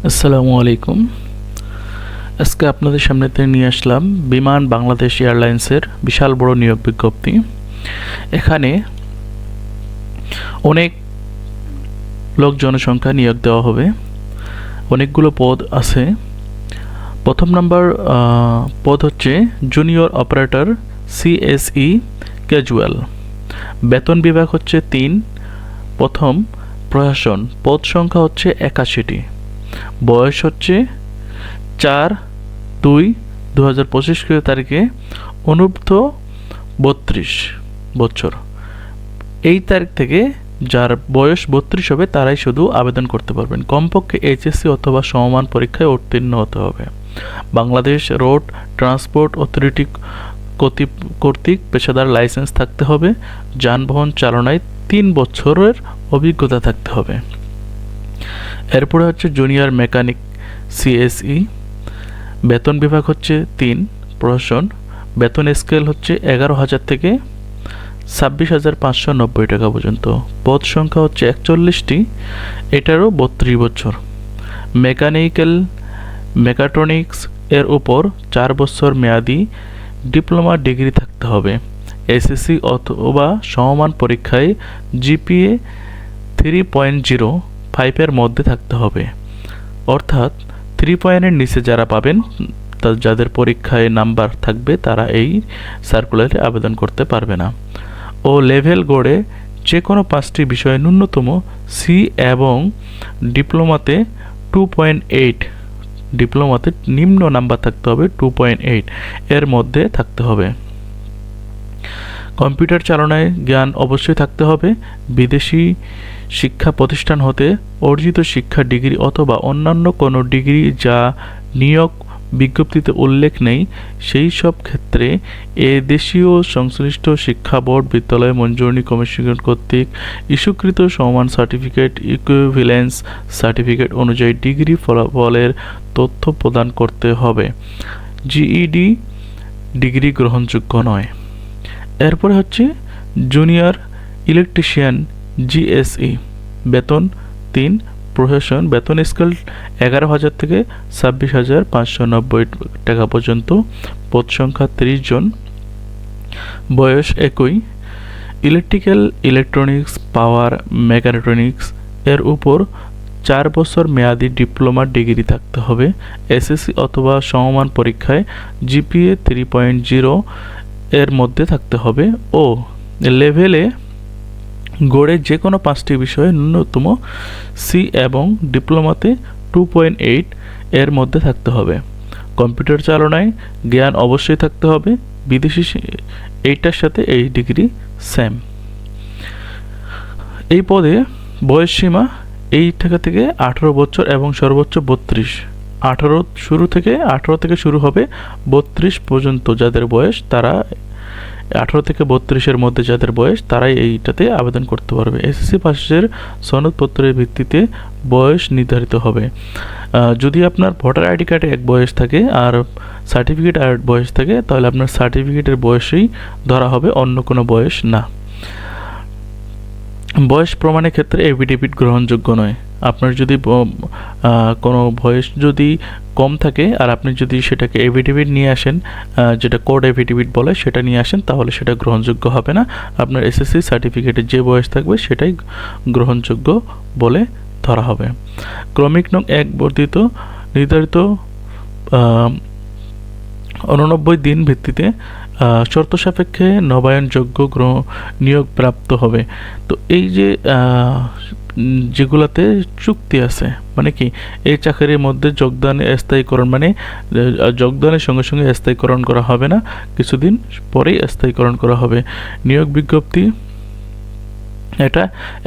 আসসালামু আলাইকুম। আজকে আপনাদের সামনেতে নিয়ে আসলাম বিমান বাংলাদেশ এয়ারলাইন্সের বিশাল বড় নিয়োগ বিজ্ঞপ্তি। এখানে অনেক লোক জনসংখ্যা নিয়োগ দেওয়া হবে, অনেকগুলো পদ আছে। প্রথম নাম্বার পদ হচ্ছে জুনিয়র অপারেটর সিএসই ক্যাজুয়াল। বেতন বিভাগ হচ্ছে ৩। প্রথম প্রশাসন, পদ সংখ্যা হচ্ছে ৮১টি। বয়স হচ্ছে ৪/২/২০২৫ তারিখে অনূর্ধ্ব ৩২ বছর। এই তারিখ থেকে যার বয়স ৩২ হবে তারাই শুধু আবেদন করতে পারবেন। কমপক্ষে এইচএসসি অথবা সমমান পরীক্ষায় উত্তীর্ণ হতে হবে। বাংলাদেশ রোড ট্রান্সপোর্ট অথরিটি কর্তৃক পেশাদার লাইসেন্স থাকতে হবে। যানবাহন চালনায় ৩ বছরের অভিজ্ঞতা থাকতে হবে। এরপরে হচ্ছে জুনিয়র মেকানিক সিএসই। বেতন বিভাগ হচ্ছে ৩। প্রশাসন, বেতন স্কেল হচ্ছে ১১,০০০ থেকে ২৬,৫৯০ টাকা পর্যন্ত। পদ সংখ্যা হচ্ছে ৪১টি, এটারও ৩২ বছর। মেকাট্রনিক্স এর উপর ৪ বছর মেয়াদি ডিপ্লোমা ডিগ্রি থাকতে হবে। এসএসসি অথবা সমমান পরীক্ষায় জিপিএ 3.05 মধ্যে থাকতে হবে। অর্থাৎ 3 পয়েন্টের নিচে যারা পাবেন, যাদের পরীক্ষায় নাম্বার থাকবে, তারা এই সার্কুলারে আবেদন করতে পারবে না। ও লেভেল গড়ে যে কোনো 5টি বিষয়ে ন্যূনতম সি এবং ডিপ্লোমাতে 2.8, ডিপ্লোমাতে নিম্ন নাম্বার থাকতে হবে 2.8 এর মধ্যে থাকতে হবে। কম্পিউটার চালনায় জ্ঞান অবশ্যই থাকতে হবে। বিদেশি শিক্ষা প্রতিষ্ঠান হতে অর্জিত শিক্ষা ডিগ্রি অথবা অন্যান্য কোনো ডিগ্রি যা নিয়োগ বিজ্ঞপ্তিতে উল্লেখ নেই, সেই সব ক্ষেত্রে দেশীয় সংশ্লিষ্ট শিক্ষা বোর্ড বিদ্যালয় মঞ্জুরি কমিশন কর্তৃক ইস্যুকৃত সমান সার্টিফিকেট ইকুইভ্যালেন্স সার্টিফিকেট অনুযায়ী ডিগ্রি ফলাফলের তথ্য প্রদান করতে হবে। জিইডি ডিগ্রি গ্রহণযোগ্য নয়। এরপরে হচ্ছে জুনিয়র ইলেকট্রিশিয়ান জিএসই। বেতন ৩। প্রশাসন, বেতন স্কেল ১১,০০০ থেকে ২৬,৫৯০ টাকা পর্যন্ত। পদ সংখ্যা ৩০ জন। বয়স ১ ইলেকট্রিক্যাল, ইলেকট্রনিক্স, পাওয়ার মেকাট্রনিক্স এর উপর ৪ বছর মেয়াদি ডিপ্লোমা ডিগ্রি থাকতে হবে। এসএসসি অথবা সমমান পরীক্ষায় জিপিএ 3.0 এর মধ্যে থাকতে হবে ও লেভেলে গড়ে যে কোনো 5টি বিষয়ে ন্যূনতম সি এবং ডিপ্লোমাতে 2.8 এর মধ্যে থাকতে হবে। কম্পিউটার চালনায় জ্ঞান অবশ্যই থাকতে হবে। বিদেশি এইটার সাথে এই ডিগ্রি সেম। এই পদে বয়স সীমা এই থেকে 18 বছর এবং সর্বোচ্চ 32। 18 থেকে শুরু হবে 32 পর্যন্ত যাদের বয়স, তারা 18 থেকে 32-এর মধ্যে যাদের বয়স, তারাই এইটাতে আবেদন করতে পারবে। এসএসসি পাশের সনদপত্রের ভিত্তিতে বয়স নির্ধারিত হবে। যদি আপনার ভোটার আইডি কার্ডে এক বয়স থাকে আর সার্টিফিকেট আর বয়স থাকে, তাহলে আপনার সার্টিফিকেটের বয়সেই ধরা হবে, অন্য কোনো বয়স না। বয়স প্রমাণের ক্ষেত্রে এফিডেভিট গ্রহণযোগ্য নয়। আপনার যদি কোনো বয়স যদি কম থাকে আর আপনি যদি সেটাকে এফিডেভিট নিয়ে আসেন, যেটা কোড এফিডেভিট বলে, সেটা নিয়ে আসেন, তাহলে সেটা গ্রহণযোগ্য হবে না। আপনার এসএসসি সার্টিফিকেটে যে বয়স থাকবে সেটাই গ্রহণযোগ্য বলে ধরা হবে। ক্রমিক নং 1 বর্ধিত নির্ধারিত 89 দিন ভিত্তিতে শর্ত সাপেক্ষে নবায়নযোগ্য নিয়োগ প্রাপ্ত হবে। তো এই যে যেগুলাতে চুক্তি আছে, মানে কি, এই চাকরির মধ্যে যোগদানে স্থায়ীকরণ, মানে যোগদানের সঙ্গে সঙ্গে স্থায়ীকরণ করা হবে না, কিছুদিন পরেই স্থায়ীকরণ করা হবে। নিয়োগ বিজ্ঞপ্তি এটা।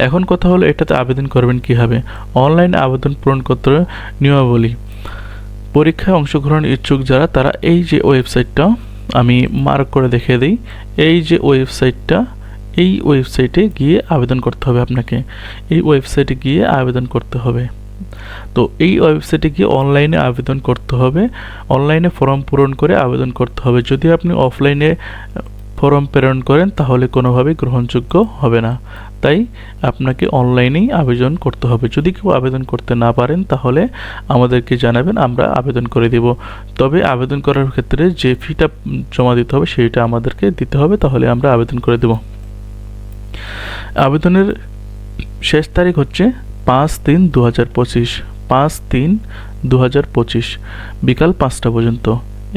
এখন কথা হলো এটাতে আবেদন করবেন কীভাবে। অনলাইনে আবেদন পূরণ করতে নিয়মাবলী। পরীক্ষায় অংশগ্রহণ ইচ্ছুক যারা, তারা এই যে ওয়েবসাইটটা আমি মার্ক করে দেখিয়ে দিই, এই যে ওয়েবসাইটটা, এই ওয়েবসাইটে গিয়ে আবেদন করতে হবে আপনাকে। এই ওয়েবসাইটে গিয়ে আবেদন করতে হবে। তো এই ওয়েবসাইটে গিয়ে অনলাইনে আবেদন করতে হবে। অনলাইনে ফর্ম পূরণ করে আবেদন করতে হবে। যদি আপনি অফলাইনে ফর্ম প্রেরণ করেন তাহলে কোনোভাবেই গ্রহণযোগ্য হবে না। তাই আপনাকে অনলাইনেই আবেদন করতে হবে। যদি কেউ আবেদন করতে না পারেন তাহলে আমাদেরকে জানাবেন, আমরা আবেদন করে দেব। তবে আবেদন করার ক্ষেত্রে যে ফিটা জমা দিতে হবে সেইটা আমাদেরকে দিতে হবে, তাহলে আমরা আবেদন করে দেব। আবেদনের শেষ তারিখ হচ্ছে 5/3/2025, 5/3/2025 বিকাল 5টা পর্যন্ত।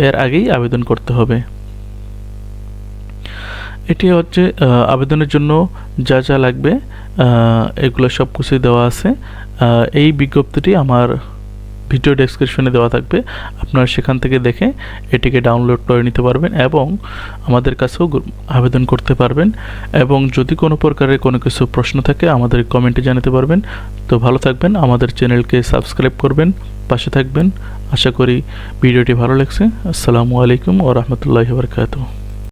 এর আগেই আবেদন করতে হবে। এটি হচ্ছে আবেদনের জন্য যা যা লাগবে, এগুলো সব কিছুই দেওয়া আছে। এই বিজ্ঞপ্তিটি আমার ভিডিও ডেসক্রিপশনে দেওয়া থাকবে, আপনারা সেখান থেকে দেখে এটিকে ডাউনলোড করে নিতে পারবেন এবং আমাদের কাছেও আবেদন করতে পারবেন। এবং যদি কোনো প্রকারের কোনো কিছু প্রশ্ন থাকে আমাদের কমেন্টে জানাতে পারবেন। তো ভালো থাকবেন, আমাদের চ্যানেলকে সাবস্ক্রাইব করবেন, পাশে থাকবেন। আশা করি ভিডিওটি ভালো লাগছে। আসসালামু আলাইকুম ওয়া রাহমাতুল্লাহি ওয়া বারাকাতুহু।